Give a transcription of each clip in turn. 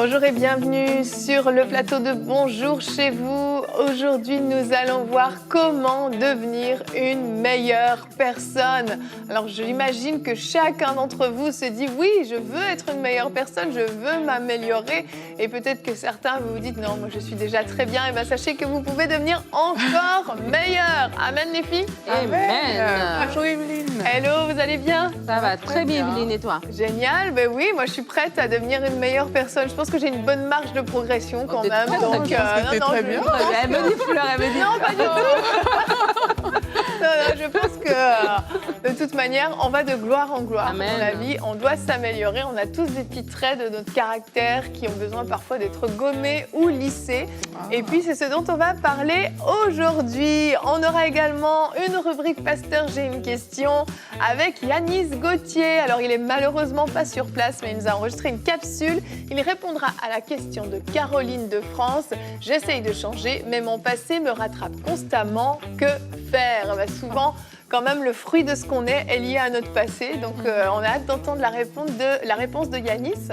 Bonjour et bienvenue sur le plateau de Bonjour chez vous. Aujourd'hui, nous allons voir comment devenir une meilleure personne. Alors, j'imagine que chacun d'entre vous se dit « Oui, je veux être une meilleure personne, je veux m'améliorer. » Et peut-être que certains, vous vous dites « Non, moi je suis déjà très bien. » Et bien, sachez que vous pouvez devenir encore meilleur. Amen les filles. Amen. Bonjour Evelyne. Hello, vous allez bien? Ça va très bien, Evelyne, et toi? Génial, ben oui, moi je suis prête à devenir une meilleure personne. Je pense que j'ai une bonne marge de progression quand t'es même. très Donc, bien, t'es très bien. Elle me dit fleur, elle me dit non, pas du tout. Non, je pense que de toute manière, on va de gloire en gloire Amen. dans la vie. On doit s'améliorer. On a tous des petits traits de notre caractère qui ont besoin parfois d'être gommés ou lissés. Et puis, c'est ce dont on va parler aujourd'hui. On aura également une rubrique Pasteur, j'ai une question avec Yanis Gauthier. Alors, il est malheureusement pas sur place, mais il nous a enregistré une capsule. Il répondra à la question de Caroline de France. J'essaye de changer, mais mon passé me rattrape constamment. Que faire? Souvent, quand même, le fruit de ce qu'on est lié à notre passé. Donc, on a hâte d'entendre la réponse de Yanis.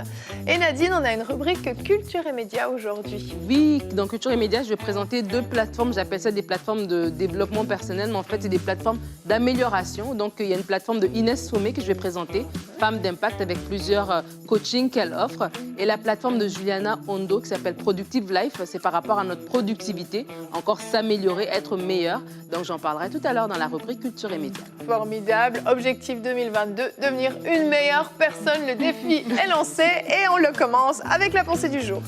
Et Nadine, on a une rubrique Culture et Médias aujourd'hui. Oui, dans Culture et Médias, je vais présenter deux plateformes. J'appelle ça des plateformes de développement personnel, mais en fait, c'est des plateformes d'amélioration. Donc, il y a une plateforme de Inès Sommet que je vais présenter, Femme d'impact, avec plusieurs coachings qu'elle offre. Et la plateforme de Juliana Hondo qui s'appelle Productive Life, c'est par rapport à notre productivité, encore s'améliorer, être meilleur. Donc, j'en parlerai tout à l'heure dans la rubrique Culture et Médias. Formidable. Objectif 2022, devenir une meilleure personne. Le défi est lancé et on le commence avec la pensée du jour.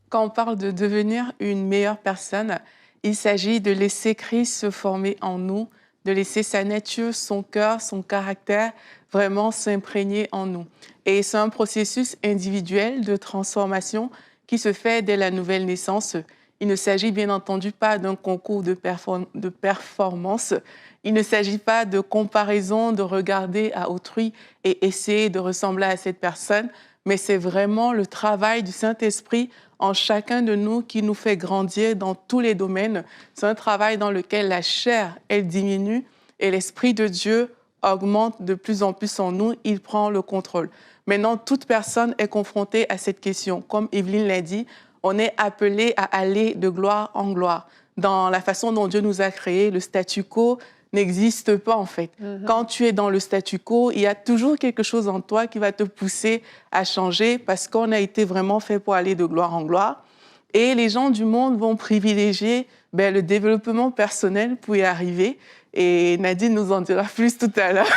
Quand on parle de devenir une meilleure personne, il s'agit de laisser Christ se former en nous, de laisser sa nature, son cœur, son caractère vraiment s'imprégner en nous. Et c'est un processus individuel de transformation qui se fait dès la nouvelle naissance. Il ne s'agit bien entendu pas d'un concours de performance. Il ne s'agit pas de comparaison, de regarder à autrui et essayer de ressembler à cette personne, mais c'est vraiment le travail du Saint-Esprit en chacun de nous qui nous fait grandir dans tous les domaines. C'est un travail dans lequel la chair, elle diminue et l'Esprit de Dieu augmente de plus en plus en nous. Il prend le contrôle. Maintenant, toute personne est confrontée à cette question. Comme Evelyne l'a dit, on est appelé à aller de gloire en gloire. Dans la façon dont Dieu nous a créés, le statu quo n'existe pas en fait. Quand tu es dans le statu quo, il y a toujours quelque chose en toi qui va te pousser à changer parce qu'on a été vraiment fait pour aller de gloire en gloire. Et les gens du monde vont privilégier le développement personnel pour y arriver. Et Nadine nous en dira plus tout à l'heure.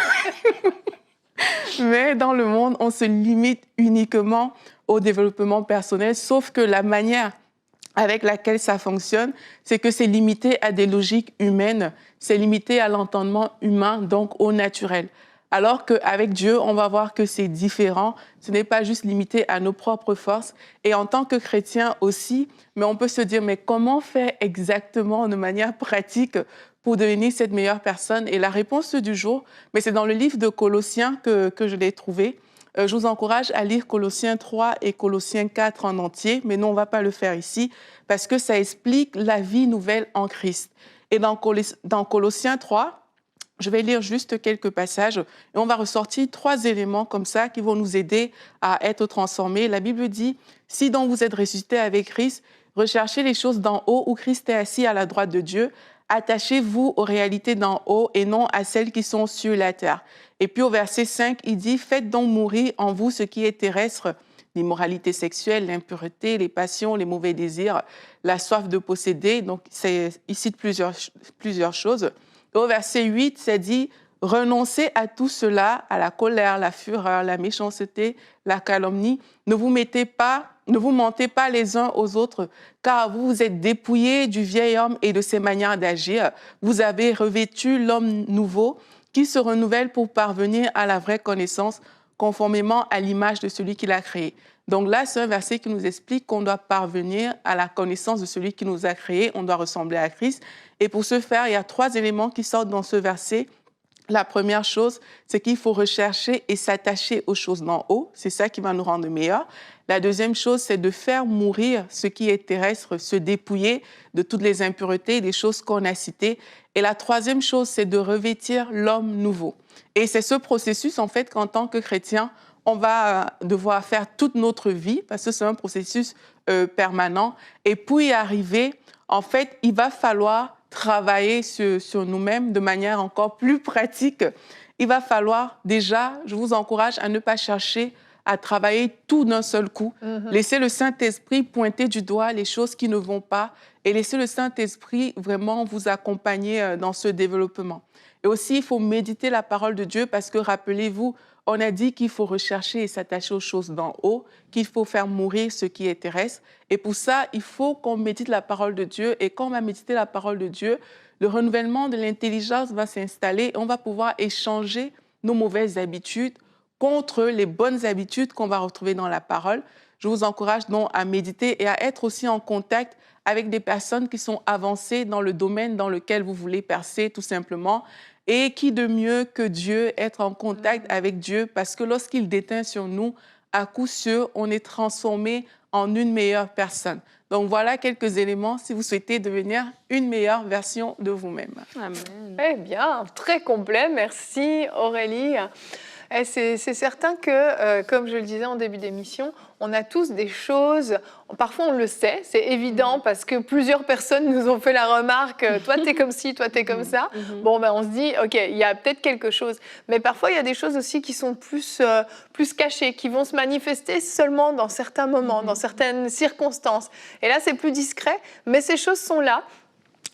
Mais dans le monde, on se limite uniquement au développement personnel, sauf que la manière avec laquelle ça fonctionne, c'est que c'est limité à des logiques humaines, c'est limité à l'entendement humain, donc au naturel. Alors qu'avec Dieu, on va voir que c'est différent, ce n'est pas juste limité à nos propres forces. Et en tant que chrétien aussi, mais on peut se dire, mais comment faire exactement de manière pratique pour devenir cette meilleure personne? Et la réponse du jour, mais c'est dans le livre de Colossiens que je l'ai trouvé. Je vous encourage à lire Colossiens 3 et Colossiens 4 en entier, mais non, on ne va pas le faire ici, parce que ça explique la vie nouvelle en Christ. Et dans Colossiens 3, je vais lire juste quelques passages, et on va ressortir 3 éléments comme ça qui vont nous aider à être transformés. La Bible dit, « Si donc vous êtes ressuscités avec Christ, recherchez les choses d'en haut où Christ est assis à la droite de Dieu. Attachez-vous aux réalités d'en haut et non à celles qui sont sur la terre. » Et puis au verset 5, il dit « Faites donc mourir en vous ce qui est terrestre, l'immoralité sexuelle, l'impureté, les passions, les mauvais désirs, la soif de posséder. » Donc il cite plusieurs choses. Et au verset 8, ça dit « Renoncez à tout cela, à la colère, la fureur, la méchanceté, la calomnie. Ne vous mentez pas les uns aux autres, car vous vous êtes dépouillés du vieil homme et de ses manières d'agir. Vous avez revêtu l'homme nouveau qui se renouvelle pour parvenir à la vraie connaissance, conformément à l'image de celui qui l'a créé. » Donc là, c'est un verset qui nous explique qu'on doit parvenir à la connaissance de celui qui nous a créés, on doit ressembler à Christ. Et pour ce faire, il y a 3 éléments qui sortent dans ce verset. La première chose, c'est qu'il faut rechercher et s'attacher aux choses d'en haut. C'est ça qui va nous rendre meilleurs. La deuxième chose, c'est de faire mourir ce qui est terrestre, se dépouiller de toutes les impuretés, des choses qu'on a citées. Et la troisième chose, c'est de revêtir l'homme nouveau. Et c'est ce processus, en fait, qu'en tant que chrétien, on va devoir faire toute notre vie, parce que c'est un processus permanent. Et pour y arriver, en fait, il va falloir travailler sur nous-mêmes de manière encore plus pratique. Il va falloir déjà, je vous encourage à ne pas chercher à travailler tout d'un seul coup. Laissez le Saint-Esprit pointer du doigt les choses qui ne vont pas et laissez le Saint-Esprit vraiment vous accompagner dans ce développement. Et aussi, il faut méditer la parole de Dieu parce que, rappelez-vous, on a dit qu'il faut rechercher et s'attacher aux choses d'en haut, qu'il faut faire mourir ce qui est terrestre. Et pour ça, il faut qu'on médite la parole de Dieu. Et quand on va méditer la parole de Dieu, le renouvellement de l'intelligence va s'installer et on va pouvoir échanger nos mauvaises habitudes contre les bonnes habitudes qu'on va retrouver dans la parole. Je vous encourage donc à méditer et à être aussi en contact avec des personnes qui sont avancées dans le domaine dans lequel vous voulez percer, tout simplement. Et qui de mieux que Dieu, être en contact avec Dieu, parce que lorsqu'il déteint sur nous, à coup sûr, on est transformé en une meilleure personne. Donc voilà quelques éléments si vous souhaitez devenir une meilleure version de vous-même. Amen. Eh bien, très complet. Merci Aurélie. C'est certain que, comme je le disais en début d'émission, on a tous des choses, parfois on le sait, c'est évident parce que plusieurs personnes nous ont fait la remarque, toi t'es comme ci, toi t'es comme ça. Bon, ben on se dit, ok, il y a peut-être quelque chose. Mais parfois il y a des choses aussi qui sont plus cachées, qui vont se manifester seulement dans certains moments, dans certaines circonstances. Et là c'est plus discret, mais ces choses sont là.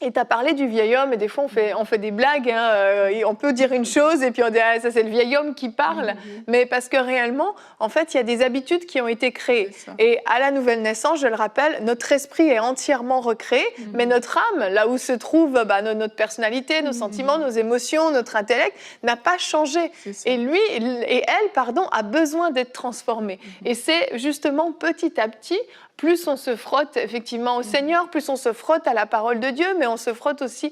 Et tu as parlé du vieil homme, et des fois on fait des blagues, hein, on peut dire une chose et puis on dit ah, ça c'est le vieil homme qui parle, mais parce que réellement, en fait, il y a des habitudes qui ont été créées. Et à la nouvelle naissance, je le rappelle, notre esprit est entièrement recréé, mais notre âme, là où se trouve notre personnalité, nos sentiments, nos émotions, notre intellect, n'a pas changé. Et lui et elle, a besoin d'être transformé. Et c'est justement petit à petit, plus on se frotte effectivement au Seigneur, plus on se frotte à la parole de Dieu, mais on se frotte aussi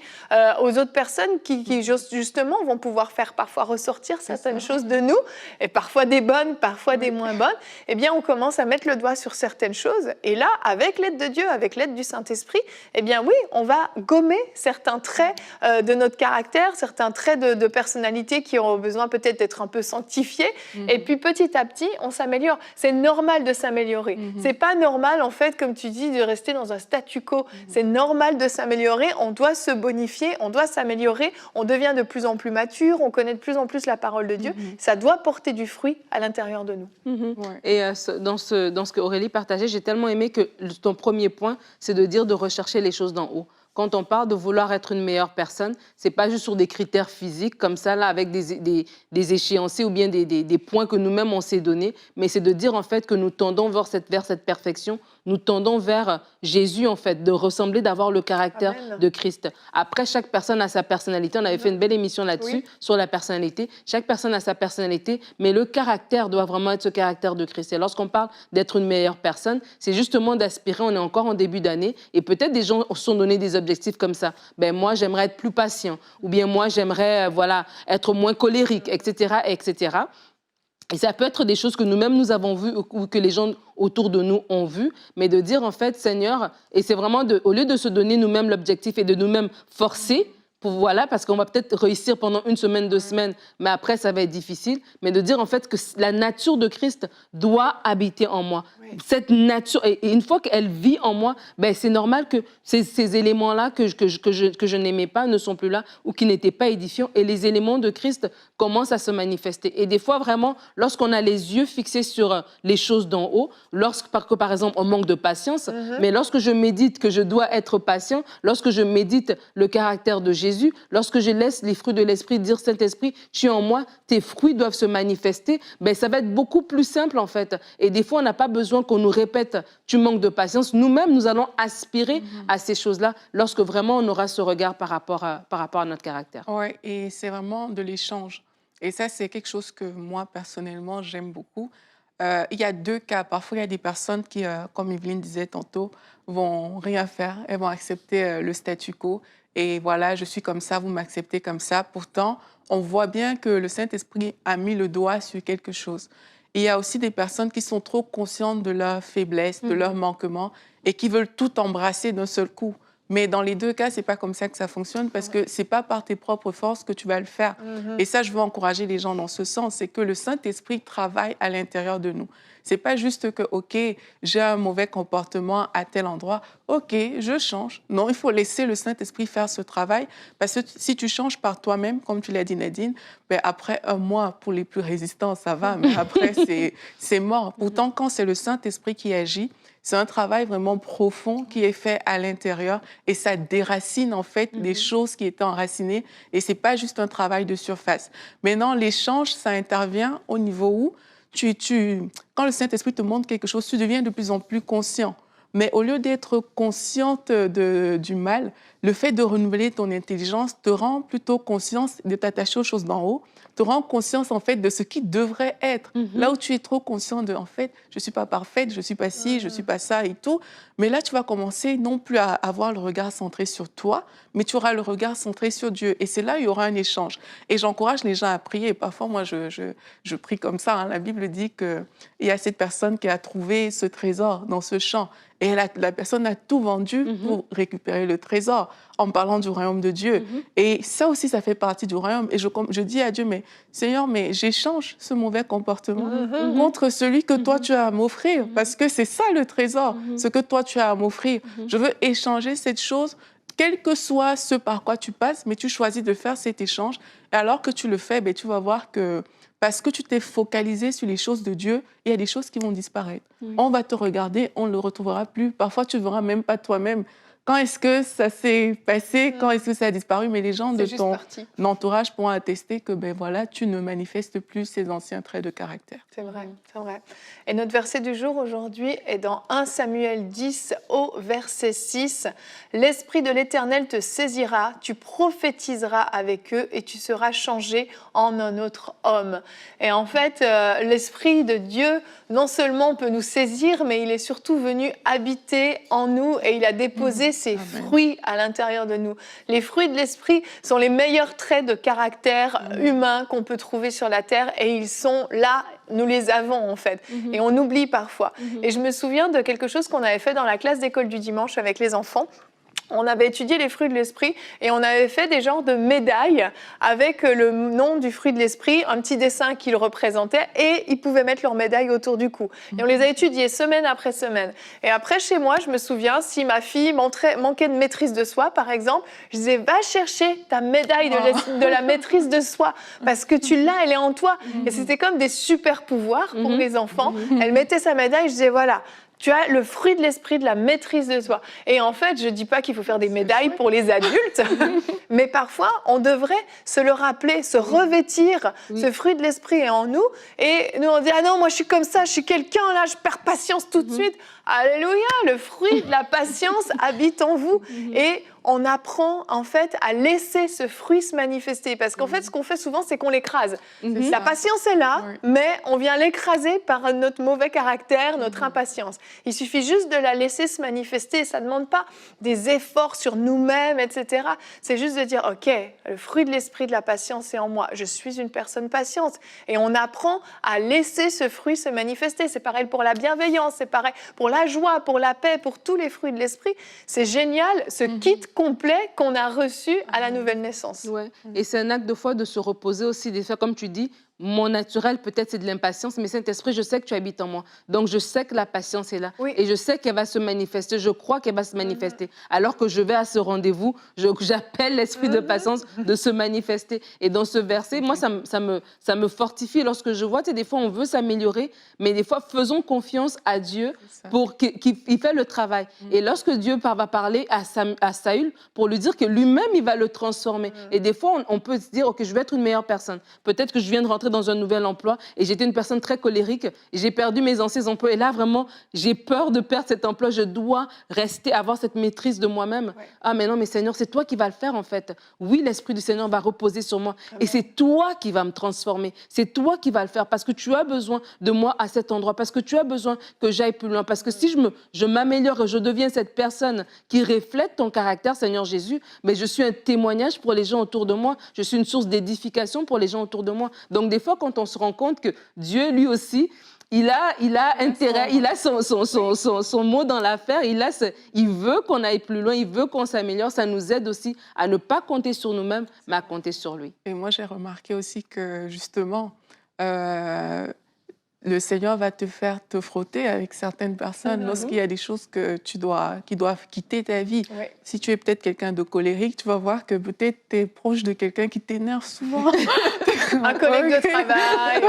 aux autres personnes qui justement vont pouvoir faire parfois ressortir certaines choses de nous, et parfois des bonnes, parfois des moins bonnes. Eh bien, on commence à mettre le doigt sur certaines choses, et là, avec l'aide de Dieu, avec l'aide du Saint-Esprit, eh bien oui, on va gommer certains traits de notre caractère, certains traits de personnalité qui ont besoin peut-être d'être un peu sanctifiés, et puis petit à petit, on s'améliore. C'est normal de s'améliorer. C'est pas normal en fait, comme tu dis, de rester dans un statu quo. C'est normal de s'améliorer, on doit se bonifier, on doit s'améliorer, on devient de plus en plus mature, on connaît de plus en plus la parole de Dieu. Ça doit porter du fruit à l'intérieur de nous. Et dans ce que Aurélie partageait, j'ai tellement aimé que ton premier point, c'est de dire de rechercher les choses d'en haut. Quand on parle de vouloir être une meilleure personne, c'est pas juste sur des critères physiques comme ça, là, avec des échéanciers ou bien des points que nous-mêmes on s'est donnés, mais c'est de dire en fait que nous tendons vers cette perfection, nous tendons vers Jésus en fait, de ressembler, d'avoir le caractère de Christ. Après, chaque personne a sa personnalité. On avait fait une belle émission là-dessus, sur la personnalité. Chaque personne a sa personnalité, mais le caractère doit vraiment être ce caractère de Christ. Et lorsqu'on parle d'être une meilleure personne, c'est justement d'aspirer, on est encore en début d'année, et peut-être des gens se sont donné des objectifs comme ça. Ben, moi, j'aimerais être plus patient, ou bien moi, j'aimerais être moins colérique, etc., etc. Et ça peut être des choses que nous-mêmes nous avons vues ou que les gens autour de nous ont vues, mais de dire en fait, Seigneur, et c'est vraiment au lieu de se donner nous-mêmes l'objectif et de nous-mêmes forcer, parce qu'on va peut-être réussir pendant une semaine, 2 semaines, mais après ça va être difficile, mais de dire en fait que la nature de Christ doit habiter en moi. Cette nature, et une fois qu'elle vit en moi, ben c'est normal que ces éléments-là que je n'aimais pas ne sont plus là ou qui n'étaient pas édifiants, et les éléments de Christ commencent à se manifester. Et des fois, vraiment, lorsqu'on a les yeux fixés sur les choses d'en haut, par exemple, on manque de patience, mais lorsque je médite que je dois être patient, lorsque je médite le caractère de Jésus, lorsque je laisse les fruits de l'esprit dire Saint-Esprit, tu es en moi, tes fruits doivent se manifester, ben ça va être beaucoup plus simple en fait. Et des fois, on n'a pas besoin qu'on nous répète tu manques de patience. Nous-mêmes, nous allons aspirer à ces choses-là lorsque vraiment on aura ce regard par rapport à notre caractère. Oui, et c'est vraiment de l'échange. Et ça, c'est quelque chose que moi, personnellement, j'aime beaucoup. Il y a 2 cas. Parfois, il y a des personnes qui, comme Evelyne disait tantôt, vont rien faire. Elles vont accepter le statu quo. Et voilà, je suis comme ça, vous m'acceptez comme ça. Pourtant, on voit bien que le Saint-Esprit a mis le doigt sur quelque chose. Et il y a aussi des personnes qui sont trop conscientes de leurs faiblesses, de leurs manquements et qui veulent tout embrasser d'un seul coup. Mais dans les deux cas, c'est pas comme ça que ça fonctionne parce que c'est pas par tes propres forces que tu vas le faire. Et ça, je veux encourager les gens dans ce sens, c'est que le Saint-Esprit travaille à l'intérieur de nous. C'est pas juste que, OK, j'ai un mauvais comportement à tel endroit, OK, je change. Non, il faut laisser le Saint-Esprit faire ce travail parce que si tu changes par toi-même, comme tu l'as dit Nadine, ben après un mois, pour les plus résistants, ça va, mais après, c'est mort. Pourtant, quand c'est le Saint-Esprit qui agit, c'est un travail vraiment profond qui est fait à l'intérieur et ça déracine en fait des choses qui étaient enracinées et c'est pas juste un travail de surface. Maintenant, l'échange, ça intervient au niveau où quand le Saint-Esprit te montre quelque chose, tu deviens de plus en plus conscient. Mais au lieu d'être consciente du mal, le fait de renouveler ton intelligence te rend plutôt conscience de t'attacher aux choses d'en haut, te rend conscience en fait de ce qui devrait être. Là où tu es trop conscient de, en fait, je suis pas parfaite, je suis pas ci, je suis pas ça et tout. Mais là, tu vas commencer non plus à avoir le regard centré sur toi, mais tu auras le regard centré sur Dieu. Et c'est là où il y aura un échange. Et j'encourage les gens à prier. Parfois, moi, je prie comme ça. Hein. La Bible dit qu'il y a cette personne qui a trouvé ce trésor dans ce champ. Et la personne a tout vendu pour récupérer le trésor, en parlant du royaume de Dieu. Et ça aussi, ça fait partie du royaume. Et je dis à Dieu, mais Seigneur, mais j'échange ce mauvais comportement contre celui que toi, tu as à m'offrir. Parce que c'est ça le trésor, ce que toi, tu as à m'offrir. Je veux échanger cette chose, quel que soit ce par quoi tu passes, mais tu choisis de faire cet échange. Et alors que tu le fais, ben, tu vas voir que parce que tu t'es focalisé sur les choses de Dieu, il y a des choses qui vont disparaître. On va te regarder, on ne le retrouvera plus. Parfois, tu ne verras même pas toi-même. Quand est-ce que ça s'est passé? Quand est-ce que ça a disparu? Mais les gens de ton entourage pourront attester que ben voilà, tu ne manifestes plus ces anciens traits de caractère. C'est vrai, c'est vrai. Et notre verset du jour aujourd'hui est dans 1 Samuel 10 au verset 6. « L'Esprit de l'Éternel te saisira, tu prophétiseras avec eux et tu seras changé en un autre homme. » Et en fait, l'Esprit de Dieu, non seulement peut nous saisir, mais il est surtout venu habiter en nous et il a déposé ses fruits à l'intérieur de nous. Les fruits de l'Esprit sont les meilleurs traits de caractère humain qu'on peut trouver sur la terre et ils sont là, nous les avons en fait. Et on oublie parfois. Et je me souviens de quelque chose qu'on avait fait dans la classe d'école du dimanche avec les enfants. On avait étudié les fruits de l'esprit et on avait fait des genres de médailles avec le nom du fruit de l'esprit, un petit dessin qui le représentait et ils pouvaient mettre leur médaille autour du cou. Et on les a étudiés semaine après semaine. Et après, chez moi, je me souviens, si ma fille manquait de maîtrise de soi, par exemple, je disais, va chercher ta médaille de la maîtrise de soi parce que tu l'as, elle est en toi. Et c'était comme des super pouvoirs pour les enfants. Elle mettait sa médaille, je disais, voilà, tu as le fruit de l'esprit, de la maîtrise de soi. Et en fait, je ne dis pas qu'il faut faire des médailles pour les adultes, mais parfois, on devrait se le rappeler, se revêtir. Ce fruit de l'esprit est en nous. Et nous, on dit, ah non, moi, je suis comme ça, je suis quelqu'un, là, je perds patience tout de suite. Alléluia, le fruit de la patience habite en vous. Et on apprend, en fait, à laisser ce fruit se manifester. Parce qu'en fait, ce qu'on fait souvent, c'est qu'on l'écrase. La patience est là, mais on vient l'écraser par notre mauvais caractère, notre impatience. Il suffit juste de la laisser se manifester. Ça ne demande pas des efforts sur nous-mêmes, etc. C'est juste de dire, OK, le fruit de l'esprit de la patience est en moi. Je suis une personne patiente. Et on apprend à laisser ce fruit se manifester. C'est pareil pour la bienveillance, c'est pareil pour la joie, pour la paix, pour tous les fruits de l'esprit. C'est génial, ce kit complet qu'on a reçu à la nouvelle naissance. Ouais. Et c'est un acte de foi de se reposer aussi, des fois, comme tu dis, mon naturel, peut-être, c'est de l'impatience, mais Saint-Esprit, je sais que tu habites en moi. Donc, je sais que la patience est là. Et je sais qu'elle va se manifester. Je crois qu'elle va se manifester. Alors que je vais à ce rendez-vous, j'appelle l'esprit de patience de se manifester. Et dans ce verset, moi, ça me fortifie lorsque je vois, tu sais, des fois, on veut s'améliorer, mais des fois, faisons confiance à Dieu pour qu'il fait le travail. Et lorsque Dieu va parler à Saül pour lui dire que lui-même, il va le transformer. Et des fois, on peut se dire, OK, je vais être une meilleure personne. Peut-être que je viens de rentrer rentrer dans un nouvel emploi et j'étais une personne très colérique. Et j'ai perdu mes anciens emplois. Et là, vraiment, j'ai peur de perdre cet emploi. Je dois rester, avoir cette maîtrise de moi-même. Ouais. Ah, mais non, mais Seigneur, c'est toi qui vas le faire, en fait. Oui, l'Esprit du Seigneur va reposer sur moi. Amen. Et c'est toi qui vas me transformer. C'est toi qui vas le faire parce que tu as besoin de moi à cet endroit, parce que tu as besoin que j'aille plus loin. Parce que si je m'améliore et je deviens cette personne qui reflète ton caractère, Seigneur Jésus, mais je suis un témoignage pour les gens autour de moi. Je suis une source d'édification pour les gens autour de moi. Donc, des fois, quand on se rend compte que Dieu, lui aussi, il a intérêt, il a son mot dans l'affaire, il veut qu'on aille plus loin, il veut qu'on s'améliore. Ça nous aide aussi à ne pas compter sur nous-mêmes, mais à compter sur lui. Et moi, j'ai remarqué aussi que, justement, le Seigneur va te faire te frotter avec certaines personnes lorsqu'il y a des choses qui doivent quitter ta vie. Ouais. Si tu es peut-être quelqu'un de colérique, tu vas voir que peut-être tu es proche de quelqu'un qui t'énerve souvent. Un collègue de travail.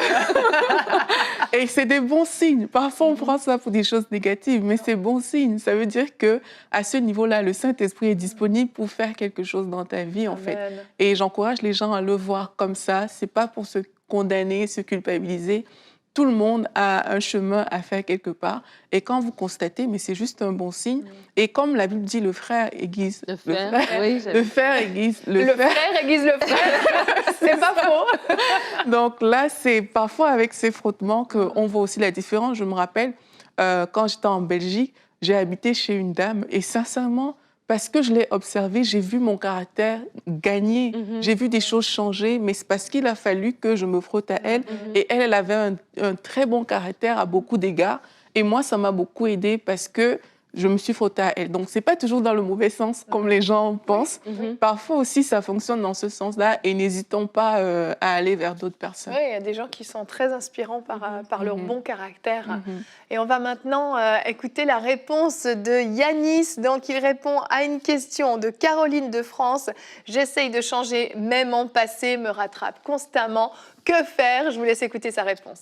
Et c'est des bons signes. Parfois, on prend ça pour des choses négatives, mais c'est bon signe. Ça veut dire que à ce niveau-là, le Saint-Esprit est disponible pour faire quelque chose dans ta vie, en fait. Amen. Et j'encourage les gens à le voir comme ça. C'est pas pour se condamner, se culpabiliser. Tout le monde a un chemin à faire quelque part. Et quand vous constatez, mais c'est juste un bon signe. Et comme la Bible dit, le frère aiguise Le fer, oui, le fer aiguise Le frère aiguise le frère. C'est pas faux. Donc là, c'est parfois avec ces frottements qu'on voit aussi la différence. Je me rappelle, quand j'étais en Belgique, j'ai habité chez une dame et sincèrement, parce que je l'ai observée, j'ai vu mon caractère gagner. J'ai vu des choses changer, mais c'est parce qu'il a fallu que je me frotte à elle. Et elle avait un très bon caractère à beaucoup d'égards. Et moi, ça m'a beaucoup aidée parce que je me suis frottée à elle. Donc, ce n'est pas toujours dans le mauvais sens, comme les gens pensent. Parfois aussi, ça fonctionne dans ce sens-là. Et n'hésitons pas à aller vers d'autres personnes. Oui, il y a des gens qui sont très inspirants par leur bon caractère. Et on va maintenant écouter la réponse de Yanis. Donc, il répond à une question de Caroline de France. J'essaye de changer, mais mon passé me rattrape constamment. Que faire? Je vous laisse écouter sa réponse.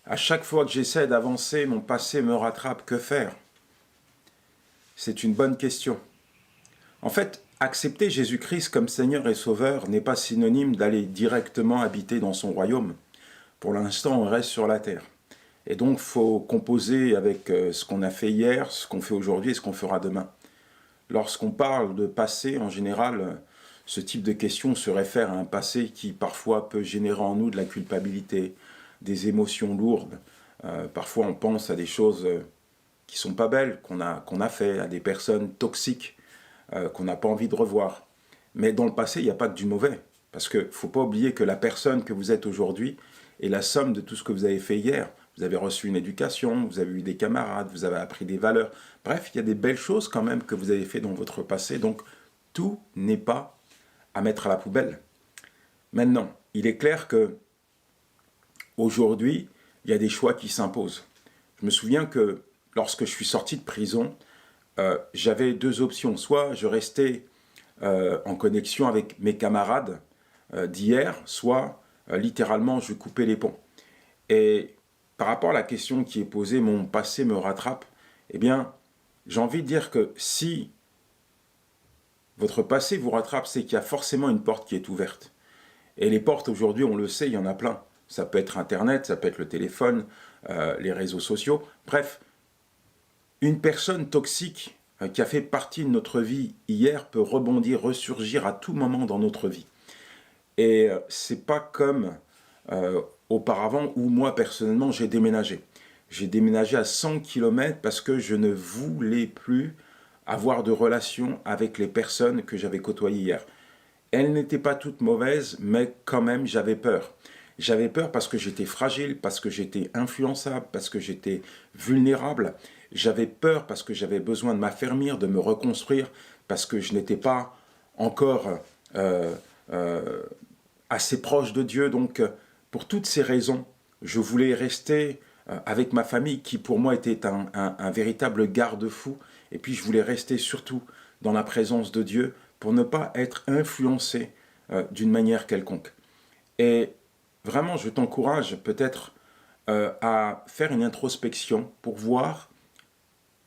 À chaque fois que j'essaie d'avancer, mon passé me rattrape. Que faire? C'est une bonne question. En fait, accepter Jésus-Christ comme Seigneur et Sauveur n'est pas synonyme d'aller directement habiter dans son royaume. Pour l'instant, on reste sur la terre. Et donc, il faut composer avec ce qu'on a fait hier, ce qu'on fait aujourd'hui et ce qu'on fera demain. Lorsqu'on parle de passé, en général, ce type de question se réfère à un passé qui parfois peut générer en nous de la culpabilité, des émotions lourdes. Parfois, on pense à des choses qui ne sont pas belles, qu'on a fait, à des personnes toxiques qu'on n'a pas envie de revoir. Mais dans le passé, il n'y a pas que du mauvais. Parce qu'il ne faut pas oublier que la personne que vous êtes aujourd'hui est la somme de tout ce que vous avez fait hier. Vous avez reçu une éducation, vous avez eu des camarades, vous avez appris des valeurs. Bref, il y a des belles choses quand même que vous avez fait dans votre passé. Donc, tout n'est pas à mettre à la poubelle. Maintenant, il est clair que aujourd'hui, il y a des choix qui s'imposent. Je me souviens que lorsque je suis sorti de prison, j'avais deux options. Soit je restais en connexion avec mes camarades d'hier, soit littéralement je coupais les ponts. Et par rapport à la question qui est posée, mon passé me rattrape, eh bien, j'ai envie de dire que si votre passé vous rattrape, c'est qu'il y a forcément une porte qui est ouverte. Et les portes aujourd'hui, on le sait, il y en a plein. Ça peut être Internet, ça peut être le téléphone, les réseaux sociaux. Bref, une personne toxique qui a fait partie de notre vie hier peut rebondir, ressurgir à tout moment dans notre vie. Et c'est pas comme auparavant où moi personnellement j'ai déménagé. J'ai déménagé à 100 km parce que je ne voulais plus avoir de relation avec les personnes que j'avais côtoyées hier. Elles n'étaient pas toutes mauvaises, mais quand même j'avais peur. J'avais peur parce que j'étais fragile, parce que j'étais influençable, parce que j'étais vulnérable. J'avais peur parce que j'avais besoin de m'affermir, de me reconstruire, parce que je n'étais pas encore assez proche de Dieu. Donc, pour toutes ces raisons, je voulais rester avec ma famille, qui pour moi était un véritable garde-fou. Et puis, je voulais rester surtout dans la présence de Dieu pour ne pas être influencé d'une manière quelconque. Et vraiment, je t'encourage peut-être à faire une introspection pour voir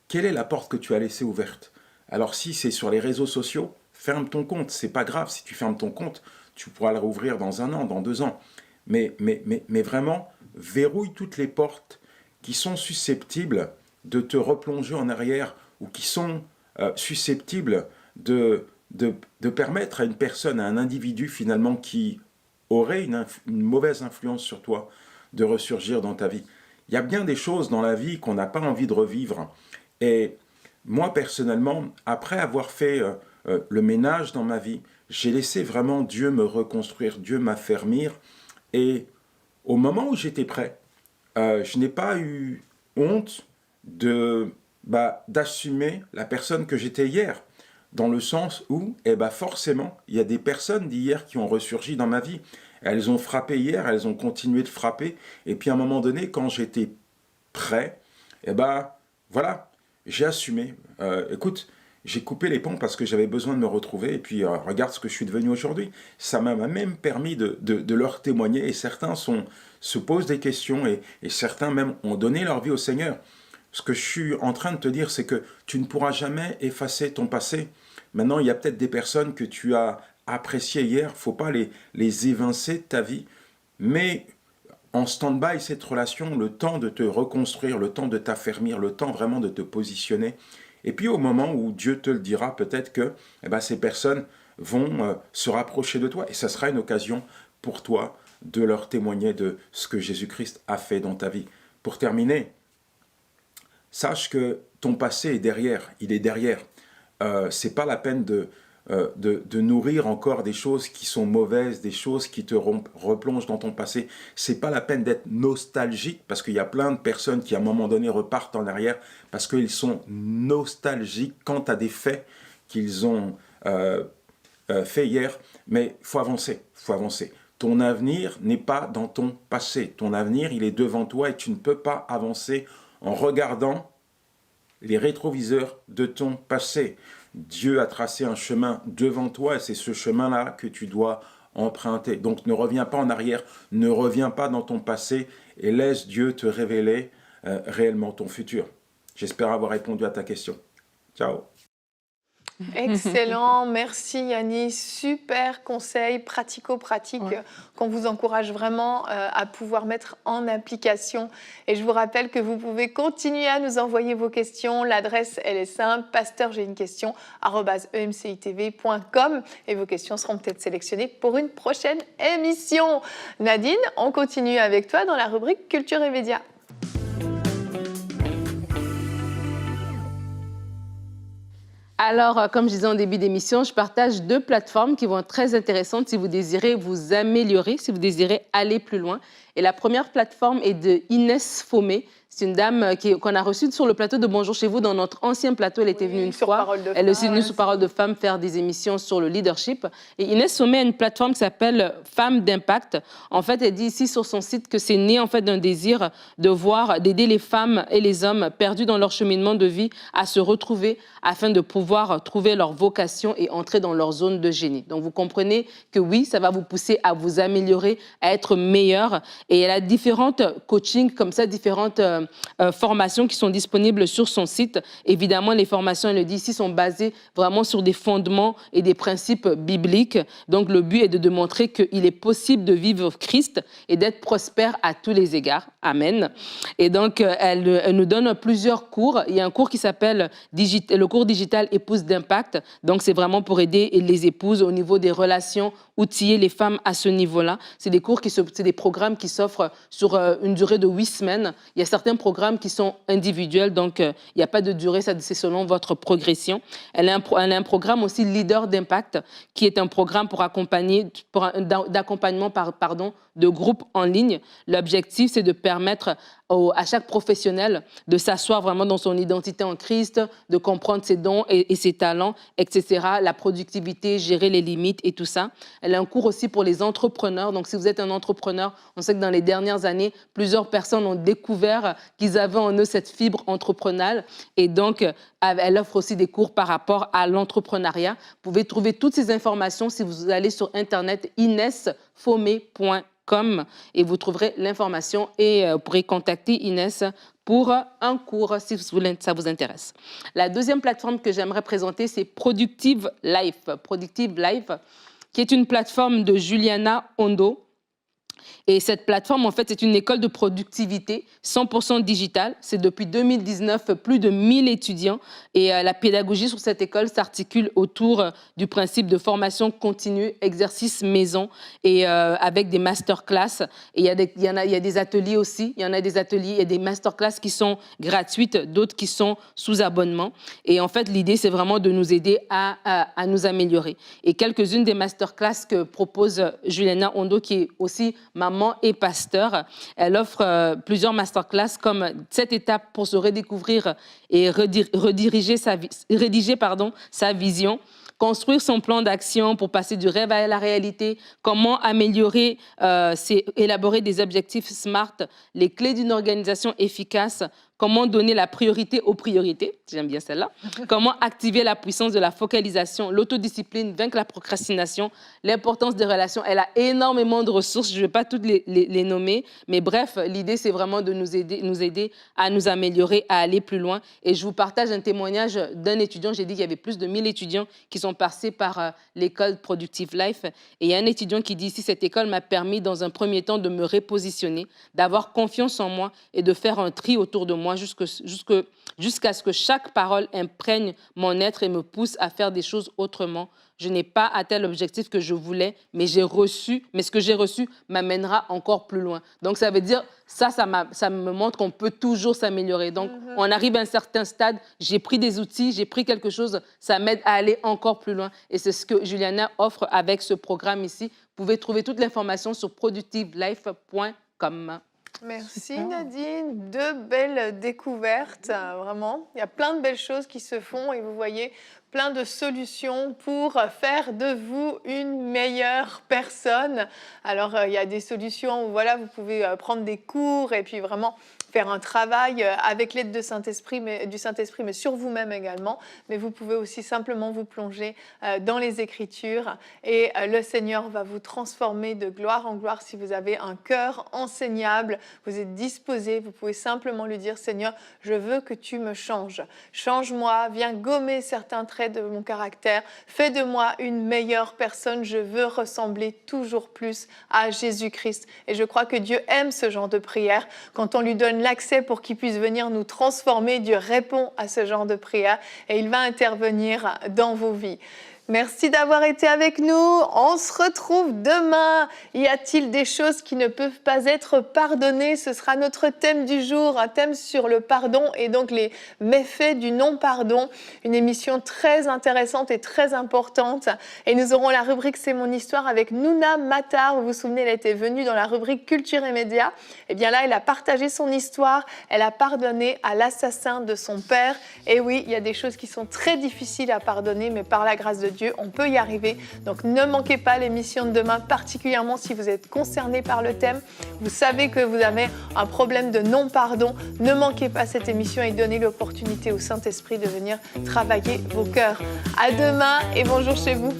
quelle est la porte que tu as laissée ouverte. Alors si c'est sur les réseaux sociaux, ferme ton compte. C'est pas grave si tu fermes ton compte, tu pourras le rouvrir dans 1 an, dans 2 ans. mais vraiment, verrouille toutes les portes qui sont susceptibles de te replonger en arrière ou qui sont susceptibles de permettre à une personne, à un individu finalement qui aurait une mauvaise influence sur toi, de ressurgir dans ta vie. Il y a bien des choses dans la vie qu'on n'a pas envie de revivre. Et moi, personnellement, après avoir fait le ménage dans ma vie, j'ai laissé vraiment Dieu me reconstruire, Dieu m'affermir. Et au moment où j'étais prêt, je n'ai pas eu honte d'assumer la personne que j'étais hier. Dans le sens où, forcément, il y a des personnes d'hier qui ont ressurgi dans ma vie. Elles ont frappé hier, elles ont continué de frapper. Et puis à un moment donné, quand j'étais prêt, voilà, j'ai assumé. Écoute, j'ai coupé les ponts parce que j'avais besoin de me retrouver. Et puis regarde ce que je suis devenu aujourd'hui. Ça m'a même permis de leur témoigner. Et certains se posent des questions et certains même ont donné leur vie au Seigneur. Ce que je suis en train de te dire, c'est que tu ne pourras jamais effacer ton passé. Maintenant, il y a peut-être des personnes que tu as appréciées hier, il ne faut pas les évincer de ta vie, mais en stand-by cette relation, le temps de te reconstruire, le temps de t'affermir, le temps vraiment de te positionner. Et puis au moment où Dieu te le dira, peut-être que ces personnes vont se rapprocher de toi et ça sera une occasion pour toi de leur témoigner de ce que Jésus-Christ a fait dans ta vie. Pour terminer, sache que ton passé est derrière, il est derrière. C'est pas la peine de nourrir encore des choses qui sont mauvaises, des choses qui te replongent dans ton passé. C'est pas la peine d'être nostalgique parce qu'il y a plein de personnes qui à un moment donné repartent en arrière parce qu'ils sont nostalgiques quant à des faits qu'ils ont fait hier. Mais il faut avancer, Ton avenir n'est pas dans ton passé. Ton avenir, il est devant toi et tu ne peux pas avancer en regardant les rétroviseurs de ton passé. Dieu a tracé un chemin devant toi et c'est ce chemin-là que tu dois emprunter. Donc ne reviens pas en arrière, ne reviens pas dans ton passé et laisse Dieu te révéler réellement ton futur. J'espère avoir répondu à ta question. Ciao. Excellent, merci Yannis, super conseil pratico-pratique qu'on vous encourage vraiment à pouvoir mettre en application. Et je vous rappelle que vous pouvez continuer à nous envoyer vos questions. L'adresse, elle est simple, pasteur@emcitv.com et vos questions seront peut-être sélectionnées pour une prochaine émission. Nadine, on continue avec toi dans la rubrique Culture et Médias. Alors, comme je disais en début d'émission, je partage 2 plateformes qui vont être très intéressantes si vous désirez vous améliorer, si vous désirez aller plus loin. Et la première plateforme est de Inès Fomé. C'est une dame qu'on a reçue sur le plateau de Bonjour chez vous. Dans notre ancien plateau, elle était venue une fois. Elle est aussi venue sur Parole de Femmes faire des émissions sur le leadership. Et Inès Fomé a une plateforme qui s'appelle Femmes d'Impact. En fait, elle dit ici sur son site que c'est né en fait d'un désir d'aider les femmes et les hommes perdus dans leur cheminement de vie à se retrouver afin de pouvoir trouver leur vocation et entrer dans leur zone de génie. Donc, vous comprenez que oui, ça va vous pousser à vous améliorer, à être meilleur. Et elle a différentes coachings comme ça, différentes formations qui sont disponibles sur son site. Évidemment, les formations, elle le dit ici, sont basées vraiment sur des fondements et des principes bibliques. Donc, le but est de démontrer qu'il est possible de vivre Christ et d'être prospère à tous les égards. Amen. Et donc, elle nous donne plusieurs cours. Il y a un cours qui s'appelle le cours digital Épouses d'impact. Donc, c'est vraiment pour aider les épouses au niveau des relations, outiller les femmes à ce niveau-là. C'est des cours c'est des programmes qui s'offrent sur une durée de 8 semaines. Il y a certains programmes qui sont individuels, donc il n'y a pas de durée, c'est selon votre progression. Elle a un programme aussi Leader d'impact, qui est un programme d'accompagnement de groupes en ligne. L'objectif, c'est de permettre à chaque professionnel de s'asseoir vraiment dans son identité en Christ, de comprendre ses dons et ses talents, etc. La productivité, gérer les limites et tout ça. Elle a un cours aussi pour les entrepreneurs. Donc, si vous êtes un entrepreneur, on sait que dans les dernières années, plusieurs personnes ont découvert qu'ils avaient en eux cette fibre entrepreneuriale. Et donc, elle offre aussi des cours par rapport à l'entrepreneuriat. Vous pouvez trouver toutes ces informations si vous allez sur Internet, inesfomé.com. Et vous trouverez l'information et vous pourrez contacter Inès pour un cours si ça vous intéresse. La deuxième plateforme que j'aimerais présenter, c'est Productive Life. Productive Life, qui est une plateforme de Juliana Hondo. Et cette plateforme, en fait, c'est une école de productivité 100% digitale. C'est depuis 2019, plus de 1000 étudiants. Et la pédagogie sur cette école s'articule autour du principe de formation continue, exercice maison et avec des masterclass. Et il y a des ateliers aussi. Il y en a des ateliers et des masterclass qui sont gratuites, d'autres qui sont sous abonnement. Et en fait, l'idée, c'est vraiment de nous aider à nous améliorer. Et quelques-unes des masterclass que propose Juliana Hondo, qui est aussi maman et pasteur. Elle offre plusieurs masterclass comme 7 étapes pour se redécouvrir et rédiger sa vision, construire son plan d'action pour passer du rêve à la réalité, comment améliorer, élaborer des objectifs SMART, les clés d'une organisation efficace, comment donner la priorité aux priorités, j'aime bien celle-là, comment activer la puissance de la focalisation, l'autodiscipline, vaincre la procrastination, l'importance des relations. Elle a énormément de ressources, je ne vais pas toutes les nommer, mais bref, l'idée, c'est vraiment de nous aider à nous améliorer, à aller plus loin. Et je vous partage un témoignage d'un étudiant. J'ai dit qu'il y avait plus de 1000 étudiants qui sont passés par l'école Productive Life. Et il y a un étudiant qui dit ici, cette école m'a permis, dans un premier temps, de me repositionner, d'avoir confiance en moi et de faire un tri autour de moi jusqu'à ce que chaque parole imprègne mon être et me pousse à faire des choses autrement. Je n'ai pas atteint l'objectif que je voulais, mais ce que j'ai reçu m'amènera encore plus loin. Donc, ça veut dire, ça me montre qu'on peut toujours s'améliorer. Donc, on arrive à un certain stade, j'ai pris des outils, j'ai pris quelque chose, ça m'aide à aller encore plus loin. Et c'est ce que Juliana offre avec ce programme ici. Vous pouvez trouver toute l'information sur productivelife.com. Merci Nadine, 2 belles découvertes, vraiment. Il y a plein de belles choses qui se font et vous voyez plein de solutions pour faire de vous une meilleure personne. Alors, il y a des solutions où voilà, vous pouvez prendre des cours et puis vraiment faire un travail avec l'aide du Saint-Esprit, mais sur vous-même également. Mais vous pouvez aussi simplement vous plonger dans les Écritures et le Seigneur va vous transformer de gloire en gloire. Si vous avez un cœur enseignable, vous êtes disposé, vous pouvez simplement lui dire « Seigneur, je veux que tu me changes. Change-moi, viens gommer certains traits de mon caractère. Fais de moi une meilleure personne. Je veux ressembler toujours plus à Jésus-Christ. » Et je crois que Dieu aime ce genre de prière. Quand on lui donne l'accès pour qu'il puisse venir nous transformer, Dieu répond à ce genre de prière et il va intervenir dans vos vies. Merci d'avoir été avec nous. On se retrouve demain. Y a-t-il des choses qui ne peuvent pas être pardonnées? Ce sera notre thème du jour, un thème sur le pardon et donc les méfaits du non-pardon. Une émission très intéressante et très importante. Et nous aurons la rubrique C'est mon histoire avec Nouna Matar. Vous vous souvenez, elle était venue dans la rubrique Culture et Médias. Et bien là, elle a partagé son histoire. Elle a pardonné à l'assassin de son père. Et oui, il y a des choses qui sont très difficiles à pardonner, mais par la grâce de Dieu, on peut y arriver. Donc ne manquez pas l'émission de demain, particulièrement si vous êtes concerné par le thème. Vous savez que vous avez un problème de non-pardon. Ne manquez pas cette émission et donnez l'opportunité au Saint-Esprit de venir travailler vos cœurs. À demain et bonjour chez vous.